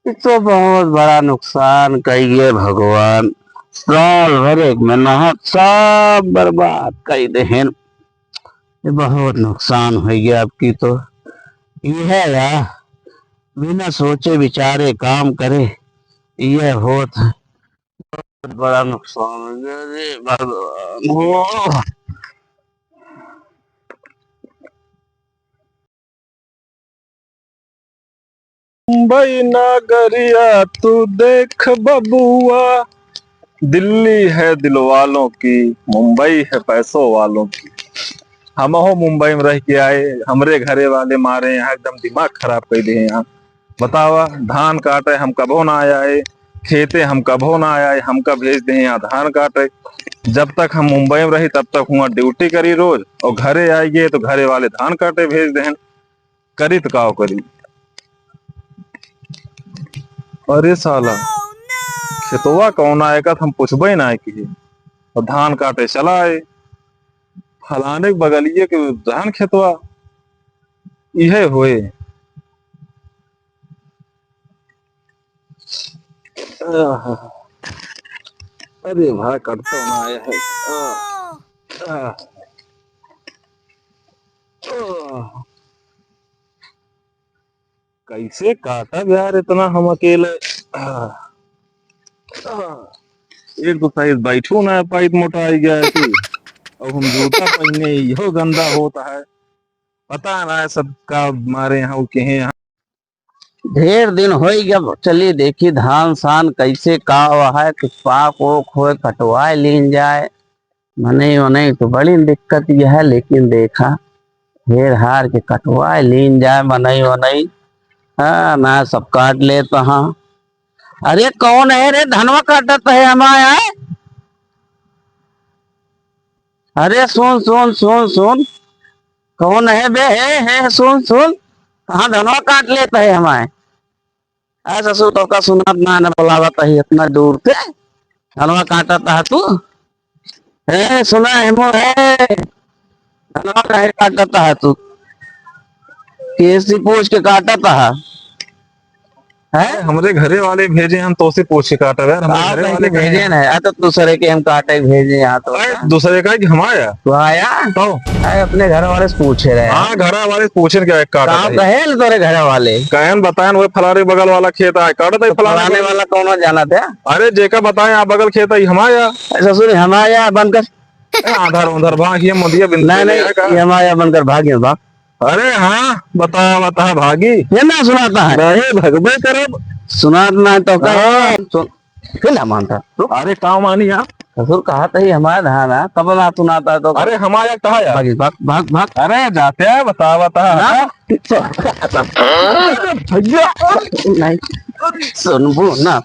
ये तो बहुत बड़ा नुकसान कहिए भगवान। साल भर एक मेहनत सब बर्बाद कर देहन। ये बहुत नुकसान हो गया आपकी तो। ये है यार, बिना सोचे विचारे काम करे, ये होत है। बहुत बड़ा नुकसान हो गया रे भगवान। मुंबई नगरिया तू देख बबुआ, दिल्ली है दिल वालों की, मुंबई है पैसों वालों की। हम हो मुंबई में रह के आए, हमरे घरे वाले मारे यहाँ एकदम दिमाग खराब कर दिए। यहाँ बतावा, धान काटे हम कबो ना आए, खेते हम कबो ना आए, हमका भेज दे यहाँ धान काटे। जब तक हम मुंबई में रही तब तक वहाँ ड्यूटी करी रोज, और घरे आइए तो घरे वाले धान काटे भेज दे। करी तो काव करी। अरे साला, खेतवा कौन आएगा हम पूछबे ना कि, और धान काटे चला आए। फलाने के बगलिए के धान खेतवा इहे होए। आह, अरे भाई कटता ना आया है। आह, आह, आह। कैसे काटा यार इतना हम अकेले। आह, आह। एक तो साइज बैठू ना पाइप मोटा आई गया है कि, अब हम जूता पहने यो गंदा होता है। पता ना है सबका मारे यहाँ के हैं यहाँ। ढेर दिन हो गया, चलिए देखी धान सान कैसे का हुआ है, कुछ पाक ओक हो कटवाए लीन जाए। मने मने तो बड़ी दिक्कत यह है, लेकिन देखा ढेर हार के कटवाए लीन जाए मनई वनई। हाँ ना सब काट ले तो हाँ। अरे कौन है रे, धनवा काटत है हमारा। अरे सुन सुन सुन सुन, कौन है बे? है सुन सुन, कहाँ धनवा काट लेता है हमारे। ऐसा ससुर तो का सुना ना ना बुलावत है इतना दूर से, धनवा काटता है तू। है सुना है मो है, धनवा काहे काटता है तू? कैसी पूछ के काटता है? अरे हमरे घरे वाले भेजे, हम तो से पूछ के काटा यार। हमारे घरे वाले भेजे ना है तो दूसरे के हम काटे भेजे यहाँ तो। दूसरे का कि हम आया तो आया तो अपने घर वाले से पूछे रहे। हाँ, घर वाले पूछे क्या काटा कहे तेरे घर वाले कहन बताए वो फलारे बगल वाला खेत है काटता फलाने वाला कौन जाना था? अरे जेका बताए आप बगल खेत है हमाया ससुर हमाया बनकर आधार उधर भाग ये मोदिया नहीं हमाया बनकर भागे भाग। अरे हाँ बता बता भागी ये ना सुनाता है रहे भगवे करब सुनाना है तो फिर ना मानता। अरे काम मानी आप ससुर कहा था ही हमारा धान है, कब ना सुनाता है तो अरे हमारा कहा यार भाग भाग भाग भाग। अरे जाते हैं बता बता नहीं सुनबू ना,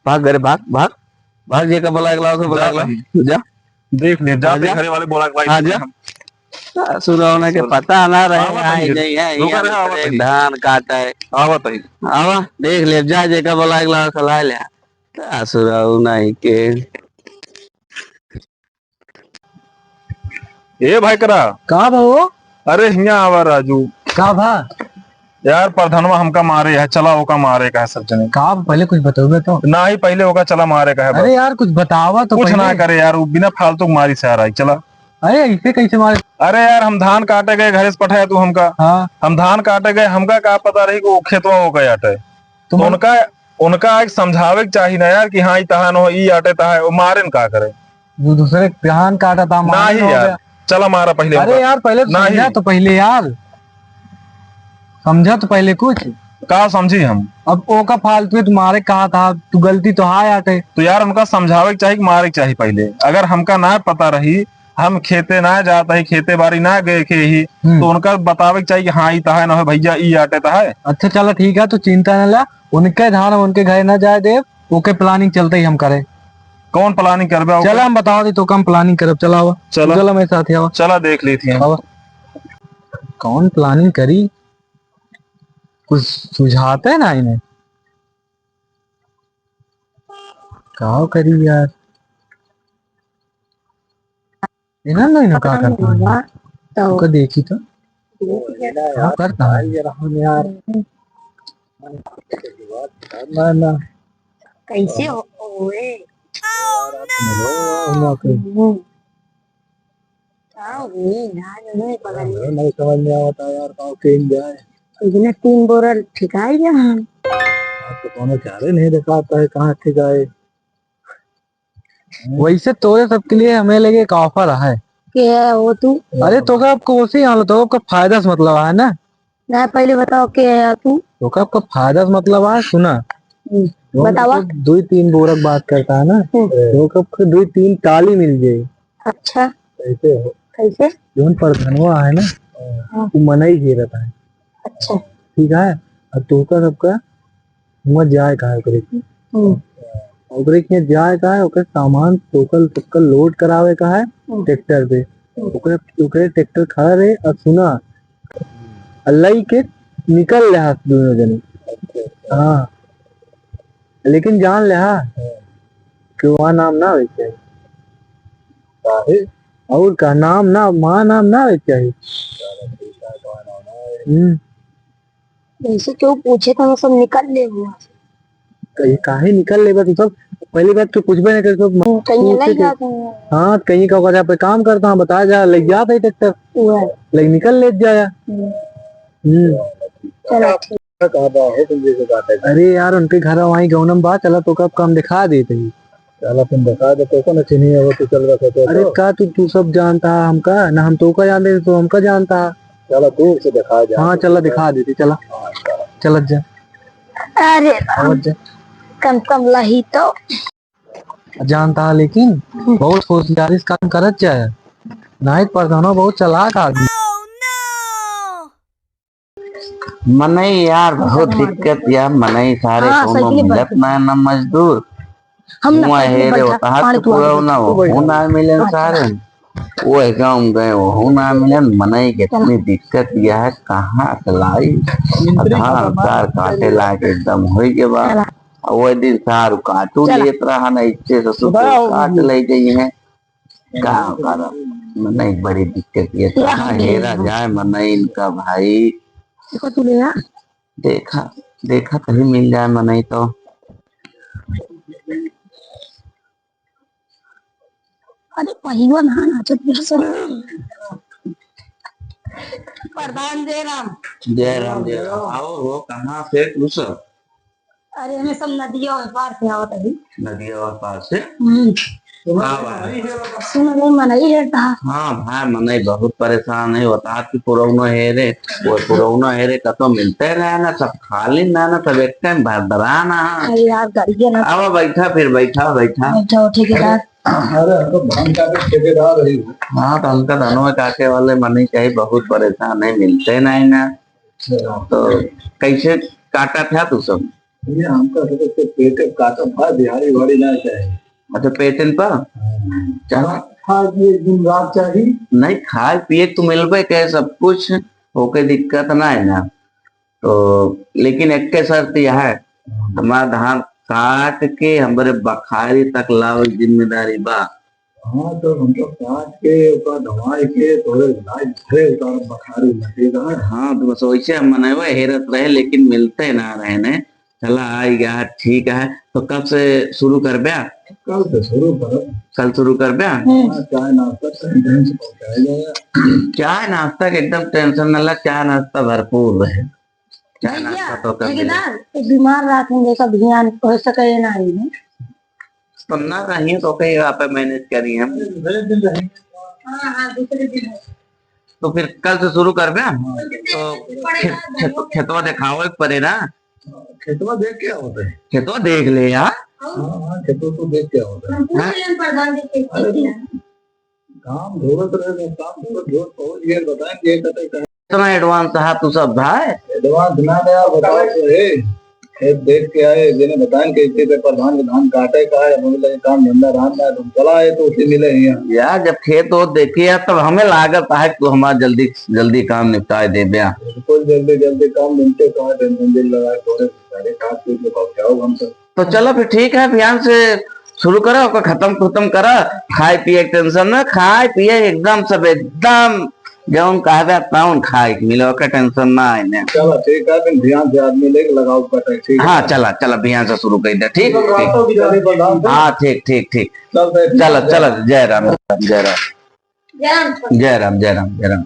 भाग घरे भाग भाग भाग। जे का बोला जा देख ले जाते घरे वाले बोला भाई हाँ जा। सुना के पता ना रहे नहीं है धान काटा है। आवत है आवा देख ले जा, जे का बोला खला ले सुराऊ नहीं के। ए भाई करा कहा भाऊ? अरे हिया आवा राजू कहा भा यार प्रधानवा हमका मारे है, चला ओका मारे का है सब जने। कहा पहले कुछ बताओगे तो ना ही पहले ओका चला मारे का है। अरे यार कुछ बतावा तो कुछ ना करे यार, वो बिना फालतू मारी से आ रहा है चला। अरे ऐसे कैसे मारे? अरे यार हम धान काटे गए घरे से पठाया तू हमका। हाँ हम धान काटे गए, हमका क्या पता रही कि खेतवा हो गए आटे। तो उनका उनका एक समझावे चाहिए ना यार कि हाँ ई तहान हो ई आटे तहा है, वो मारे न का करे। जो दूसरे धान काटा था ना ही यार चला मारा पहले। अरे यार पहले तो समझा तो पहले यार, समझा तो पहले कुछ का समझी हम। अब ओ का फालतू तुम्हारे कहा था, तू गलती तो हाँ आटे। तो यार उनका समझावे चाहिए कि मारे चाहिए पहले। अगर हमका ना पता रही, हम खेते ना जाता ही खेते बाड़ी ना गए के ही, तो उनका बतावे चाहिए कि हाँ ई तहा ना हो भैया ई आटे तहा है। अच्छा चलो ठीक है, तो चिंता न ला, उनके धान उनके घर ना जाए दे। ओके प्लानिंग चलते ही हम करे। कौन प्लानिंग करबे? चला हम बताओ दी तो कम प्लानिंग करब। चला चला मेरे साथ आवा, चला देख ली थी कौन प्लानिंग करी, कुछ सुझाते है ना इन्हें क्या करी यार। इन्हें क्या करता देखी तो करता है यार। ना ना कैसे होए? नहीं समझ में आता यार कहाँ कहीं जाए। इसने 3 बोरा ठिकाई जा। तो कोनो चारे नहीं दिखाता है कहाँ ठीक आए। वैसे तोरे सबके लिए हमें लगे एक ऑफर है। क्या है वो तू? अरे तो का आपको उसी हाल तो आपका फायदा से मतलब है ना। ना पहले बताओ क्या है तू? तो का आपका फायदा से मतलब है सुना। बतावा। 2-3 बोरक बात करता है ना तो कब 2-3 ताली मिल जाए। अच्छा कैसे हो कैसे? जोन प्रधानवा है ना वो मनाई घेरता है। अच्छा ठीक है और तो का सबका हुआ जाए कहा ओकरे के जाए का है ओकर सामान टोकल टोकल लोड करावे का है ट्रैक्टर पे। ओकरे ट्रैक्टर खड़ा रहे और सुना अल्लाह के निकल रहा दोनों जने। हाँ लेकिन जान ले कि वहाँ नाम ना हो चाहिए और का नाम ना माँ नाम ना हो चाहिए। ऐसे क्यों पूछे था? सब निकल ले हुआ। कहीं काहे निकल ले तो सब पहली बात तो कुछ भी नहीं करते कहीं ले जाते हैं। हाँ कहीं का वजह पे काम करता हूँ बता जा ले जाता है ट्रैक्टर लेकिन निकल ले जाया। चलो ठीक। अरे यार उनके घर वहीं गौनम बात चला तो कब काम दिखा देते ही। चला तुम बता दो तो ना चिन्ही है वो तो चल रहा था। अरे का तू सब जानता है हमका ना हम तो का जानते तो हमका जानता है। चला दूर से दिखा जा। हाँ चला दिखा देती चला चल जा। अरे जा कम कम लही तो जानता है लेकिन बहुत होशियारी से काम करत जाए। नाइट प्रधानो बहुत चालाक आदमी। मनई यार बहुत दिक्कत यार मनई सारे हाँ, कोनो साइकिल मिलत ना मजदूर हम ना हुआ साइकिल हेरे बैठा होता पानी तो तू पूरा आगे ना हो ना मिलन सारे वो है गाँव गए वो ना मिलन मनई के इतनी दिक्कत यह है कहाँ से लाई धान कार काटे लाके एकदम हो के बाद वो दिन सारू काटू लेत रहा ना इच्छे से सुबह काट ले गई है का कर मनई बड़ी दिक्कत ये कहाँ हेरा जाए मनई इनका भाई। देखो तू ले आ। देखा देखा कहीं मिल जाए मनई तो अरे पहिवा ना नाचत बिरसन। प्रधान जय राम। जय राम जय राम आओ हो कहाँ से तू सब। अरे हमें सब नदियों के पार से आवत अभी। नदिया और पास से सुन नहीं मनई है था। हाँ भाई मनई बहुत परेशान है बता कि पुरौनो हेरे वो पुरौनो हेरे कतो मिलते रहे ना सब खाली ना ना सब एक टाइम भरदरा ना। अरे यार करिए ना। अब बैठा फिर बैठा बैठा बैठो ठेकेदार। अरे हम तो धान काटे ठेकेदार रही। हाँ तो हमका धनों काटे वाले मनई चाहिए बहुत परेशान है मिलते नहीं ना तो कैसे काटा था तू सब। ये हमका तो पेट काटा था बिहारी वाड़ी ना चाहिए। अच्छा पेटन पर चला आज ये दिन रात चाहिए नहीं खाए पिए तो मिलबे के सब कुछ होके दिक्कत ना है ना तो लेकिन एक के शर्त यह है हमारा धान काट के हमारे बखारी तक लाओ जिम्मेदारी बा। हाँ तो हमको काट के ऊपर दवाई के थोड़े लाइट थे उतार बखारी लगेगा। हाँ तो बस वैसे हम मने हेरत रहे लेकिन मिलते ना रहे ने चला आई गया ठीक है तो कब से शुरू कर ब्या। कल से शुरू करो। कल शुरू कर ब्या। चाय नाश्ता टाइम से पहुंचाया जाएगा। चाय नाश्ता के एकदम टेंशन न ला चाय नाश्ता भरपूर रहे चाय नाश्ता तो कर ठेकेदार बीमार रखेंगे का ध्यान हो सके ना ही तो ना रही तो कहीं आप मैनेज करी हम दूसरे दिन तो फिर कल से शुरू कर ब्या तो खेतवा दिखाओ एक परे ना खेतवा देख क्या होता है। खेतवा देख ले यार। हाँ खेतवा तो देख क्या होता है। काम धोरत रहे काम धोरत पहुंच गए बताएंगे इतना एडवांस है तू सब भाई एडवांस ना यार बताओ तो है खेत देख के आए जिन्हें बताएं कि इतने प्रधान के धान काटे का है मुझे काम धंधा रहा तुम चला है तो उसे मिले यार जब खेत हो देखे यार तब हमें लागत है तू हमारा जल्दी जल्दी काम निपटा दे ब्या बिल्कुल जल्दी जल्दी काम मिलते कहा टेंशन दिल लगाए थोड़े सारे काट पीट के पहुंचाओ हम तो चलो फिर ठीक है अभियान से शुरू करो खत्म करा खाए पिए टेंशन ना खाए पिए एकदम सब एकदम जौन कहबे तौन खाए के मिलो का टेंशन ना है ने। चलो ठीक है, फिर ध्यान से आदमी लेके लगाओ कटे, ठीक है। हाँ चला चला बिहान से शुरू कर दे। ठीक तो रातों की चली प्रधान से। हाँ ठीक ठीक ठीक चलते चलो चलो। जय राम जय राम जय राम जय राम जय राम।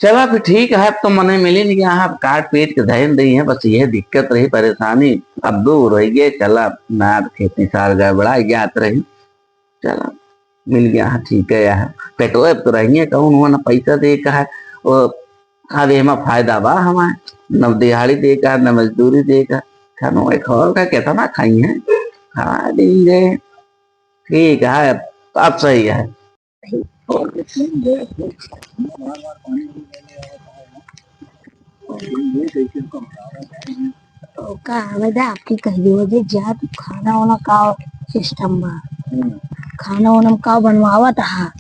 चला फिर ठीक है। अब तो मने मिली नहीं, यहाँ काट पीट के धैन दी है, बस ये दिक्कत रही परेशानी। अब दूर रह गए, चला ना खेती सार गड़बड़ा ज्ञात रही। चला मिल गया, हाँ ठीक है। यहाँ पेटो अब तो रहेंगे कहूँ हुआ ना पैसा दे का है वो खावे में फायदा बा हमारे, न दिहाड़ी दे का न मजदूरी दे का। खानो खाओ का कितना खाई है, खा देंगे। ठीक है अब सही है। तो का वजह आपकी कही वजह जा तू खाना वाना का सिस्टम बा, खाना वाना का बनवावा था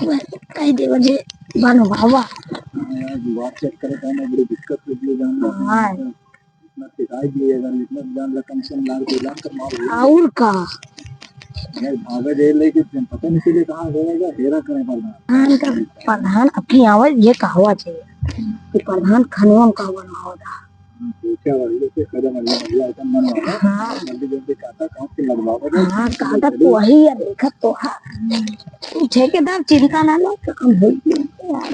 कही दे वजह बनवावा। जुगाड़ चेक करे तो ना बड़ी दिक्कत होती है जान। हाँ इतना सिखाई दिए अगर इतना जान रकम से लाख कर मार और का भागे दे लेकिन पता नहीं चले कहाँ होगा, हेरा करे प्रधान का प्रधान अपनी आवाज ये कहवा चाहिए कि प्रधान खानों का बनवावा था। हाँ जल्दी जल्दी काटा काम से लगवाओ। हाँ काटा तो वही है, देखा तो है तू ठेकेदार चिंता ना लो काम हो यार।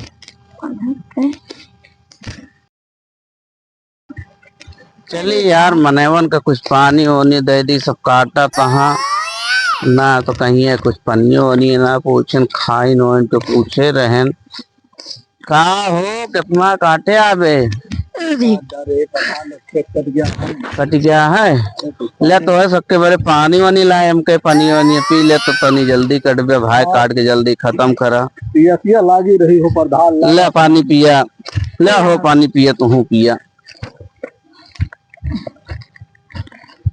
प्रधान के चलिए यार मनेवन का कुछ पानी होनी दे दी, सब काटा तहाँ ना तो कहीं है कुछ पन्नियों होनी ना पूछन खाई नो तो पूछे रहन का हो कितना काटे आबे। कट गया है ले तो है सबके बड़े पानी वानी लाए हमके, पानी वानी पी ले तो तनी जल्दी कट बे भाई, काट के जल्दी खत्म करा। पिया लागी रही हो प्रधान, ले पानी पिया, ले हो पानी पिया तू पिया।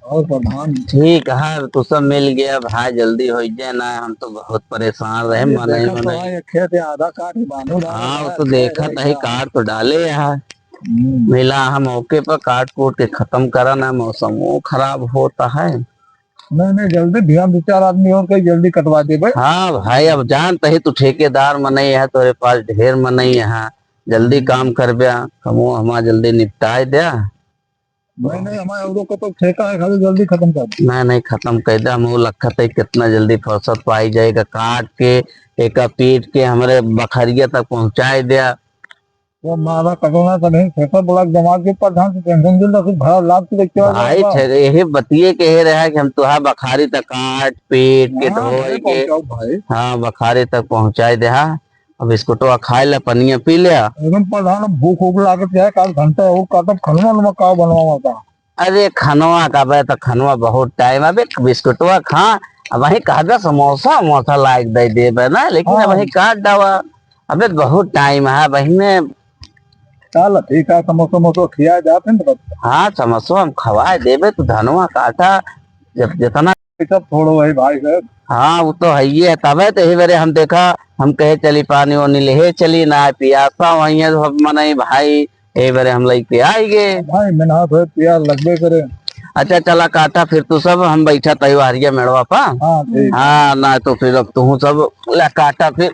और प्रधान ठीक है तो सब मिल गया भाई, जल्दी हो जाए ना, हम तो बहुत परेशान रहे मनाई। खेत आधा काट बांधो। हाँ वो तो देखा था काट तो डाले यार, मिला हम मौके पर काट कूट के खत्म करा ना, मौसम वो खराब होता है। नहीं जल्दी ध्यान दो, चार आदमी और कहीं जल्दी कटवा दे भाई। हाँ भाई अब जानते ही तू ठेकेदार मनई है, तेरे पास ढेर मनई है, जल्दी काम कर बे कमो हमारा जल्दी निपटाए दिया। नहीं हमारे औरों को तो ठेका है, खाली जल्दी खत्म कर। नहीं खत्म कर दे, हम लखत है कितना जल्दी फुर्सत पाई जाएगा, काट के एक पीट के हमारे बखरिया तक पहुंचाए दिया। वो मारा कटोना तो नहीं ठेका बोला दिमाग के प्रधान से टेंशन दिल कुछ भरा लाभ से देखते हो भाई यही बतिए के ही रहा कि हम तुहा बखारी तक काट पीट के धोए के भाई। हाँ बखारी तक पहुंचाए दे। हाँ अब बिस्कुटवा खाए ले पनिया पी लिया। एकदम प्रधान भूख उख लागत है, काल घंटा और काटब खनवा नमा का बनवा था। अरे खनवा का बे तो खनवा बहुत टाइम, अबे बिस्कुटवा खा अब वही कहा समोसा मोसा लायक दे दे ना, लेकिन वही काट डावा अबे बहुत टाइम है बहने। चल ठीक है, समोसा मोसो खिया जाते हैं। हाँ समोसा हम खवाए देवे तो धनवा काटा जब जितना सब छोड़ो भाई भाई साहब। हाँ वो तो है ही है, तबे तो ही बारे हम देखा हम कहे चली पानी वानी ले चली ना पियासा वही है मनाई भाई, यही बारे हम लेके आएंगे भाई मैंने प्यार लगबे करे। अच्छा चला काटा फिर तू सब, हम बैठा तैवारिया मेड़वा पा। हाँ ना तो फिर अब तू सब ला काटा, फिर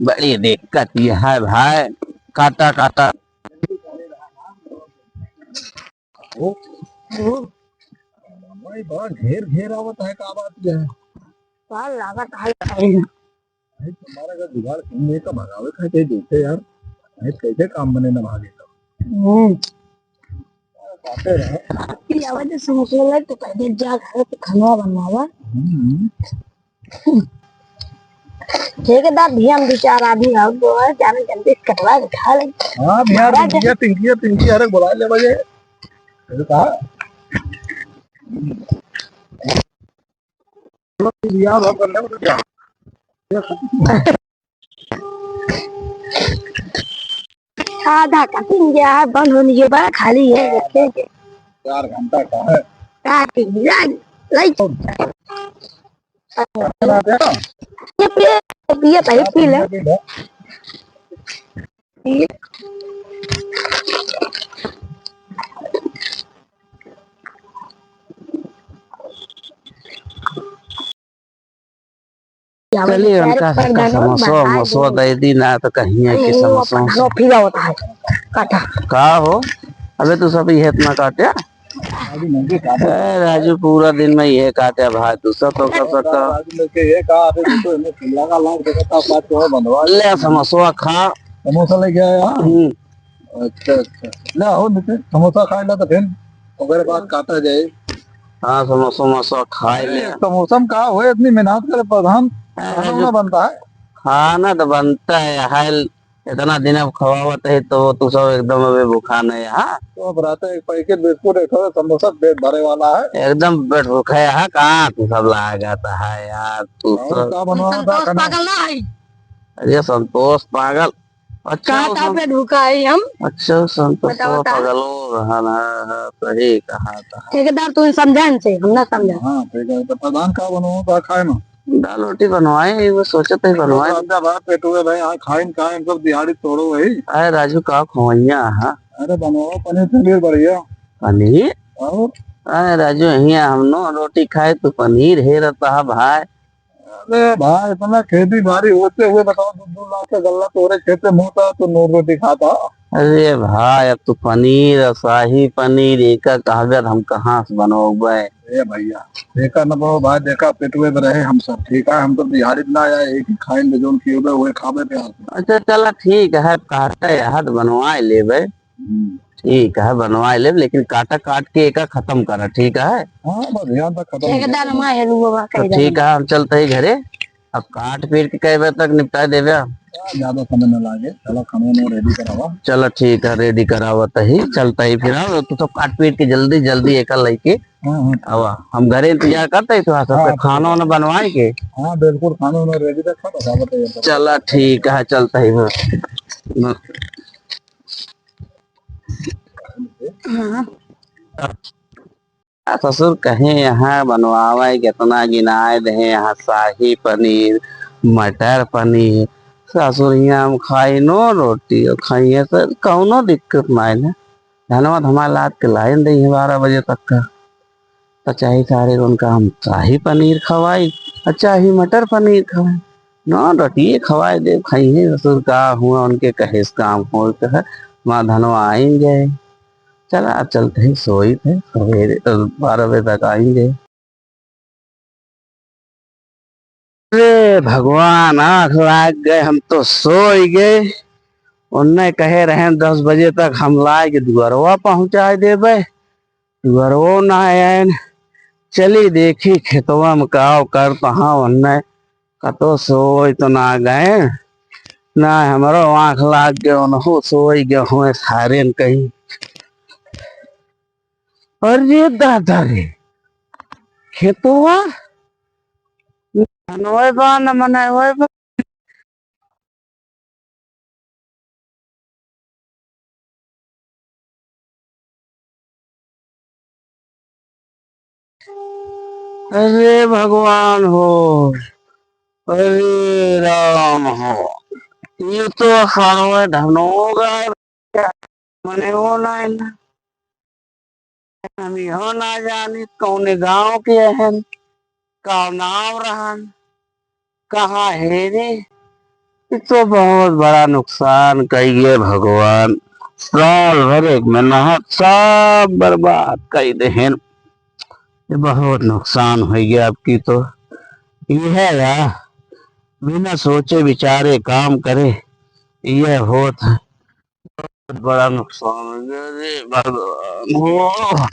बड़ी दिक्कत ये है भाई, काटा काटा। भाई बहुत घेर आवत है, का बात है साल लागत है भाई तुम्हारा का जुगाड़ सुनने का भगावे खाते देते यार, भाई कैसे काम बने ना भागे की आवाज समोसा ले तो पहले जा घर पे खनवा बनवावा। ठेकेदार ध्यान दो, चार आदमी और दो है जाने जल्दी कटवा के खा ले। हां यार पिंकी अरे बुला ले बजे कहा यार वो करने को क्या आधा कटिंग गया है, बंद होने के बाद खाली है देखेंगे 4 घंटा का है काटिंग लाई ये पिए भाई पी ले। क्या चलिए उनका सबका समोसा मसो दे दी ना तो कहीं है कि समोसा फिरा होता है काटा का हो। अबे तू सब ये इतना काटे राजू पूरा दिन में ये काटे भाई तू सब तो कर सकता ले समोसा खा समोसा लेके आया। अच्छा अच्छा ले आओ नीचे समोसा खा ला तो फिर अगर बात काटा जाए। हाँ समोसा समोसा खाए ले समोसा में कहा हुए इतनी मेहनत करे प्रधान खाना बनता है। खाना तो बनता है हाल इतना दिन अब खवावत है तो तू सब एकदम अभी भूखा नहीं है। तो अब रहते एक पैकेट बिस्कुट एक समोसा पेट भरे वाला है एकदम पेट भूखा है कहाँ तू सब लागा है यार तू सब क्या बनवा था खाना। पागल ना है अरे संतोष पागल अच्छा कहाँ पे ढूका है हम। अच्छा संतोष बता। पागल हो रहा है सही कहा था। ठेकेदार तू समझा से हम ना समझा। हाँ ठीक है तो प्रधान का बनवा था खाए ना दाल रोटी बनवाए वो सोचे थे बनवाए पेट हुए भाई यहाँ खाए खाए सब दिहाड़ी तोड़ो भाई। अरे राजू का खोइया है। अरे बनवाओ पनीर पनीर बढ़िया पनीर और अरे राजू यहाँ हम नो रोटी खाए तो पनीर है रहता है भाई। अरे भाई इतना खेती बाड़ी होते हुए बताओ 2-2 लाख का गल्ला तोरे खेत में होता तो नौ रोटी खाता। अरे भाई अब तो पनीर शाही पनीर एक कागज हम कहाँ से बनोगे। ए भैया देखा न बहु भाई देखा पेटवे में रहे हम सब ठीक है हम तो दिहाड़ी ना आया एक ही खाए में जोन किए हुए खावे पे आते। अच्छा चला ठीक है काटा यार बनवाए लेबे ठीक है बनवाए ले लेकिन काटा काट के एक खत्म करा ठीक है। हाँ बस ध्यान तक खत्म ठेकेदार हम आए बाबा तो ठीक है हम चलते ही घरे अब काट पीट के कई बजे तक निपटा देवे। ज्यादा समय न लागे चलो खाना में रेडी करावा। चलो ठीक है रेडी करावत ही चलता ही फिर तू सब काट पीट के जल्दी जल्दी एक लेके अब हम घरे इंतजार करते तो सबके खाना वाना बनवाए के। हाँ बिल्कुल खाना वाना रेडी रखा। चला ठीक है चलता ही ससुर कहे यहाँ बनवावे कितना गिनाए दे यहाँ शाही पनीर मटर पनीर ससुर यहाँ हम खाई नो रोटी और खाइए तो कौनो दिक्कत नहीं ना धन्यवाद हमारे लाद के लाइन दी 12 बजे तक का तो चाहे सारे उनका हम शाही पनीर खवाई और चाहे मटर पनीर खवाई ना रोटी खवाए दे खाइए ससुर का हुआ उनके कहे काम हो कहे माँ धनवा आएंगे। चला अब चलते ही सोई थे सवेरे 12 बजे तक आएंगे। अरे भगवान आँख लाग गए हम तो सो ही गए उनने कहे रहे 10 बजे तक हम लाए के दुआरवा पहुंचा देवे दुआरवो ना आए चली देखी खेतवा में काव कर तहा उनने कतो सोई तो ना गए ना हमारो आँख लाग गए उनको सोई गए हुए सारे कहीं। अरे दादा रे खेतवा मनवे बा न मनवे बा अरे भगवान हो अरे राम हो ये तो सर्वे धनोगा मने हो ना हम हो ना जानी कौन गांव के हैं का नाम रहन कहाँ है रे ये तो बहुत बड़ा नुकसान कहिए भगवान साल भर एक मेहनत सब बर्बाद कर देहन ये बहुत नुकसान हो गया आपकी तो ये है यार बिना सोचे विचारे काम करे यह होता है बड़ा नुकसान हो गया रे भगवान हो।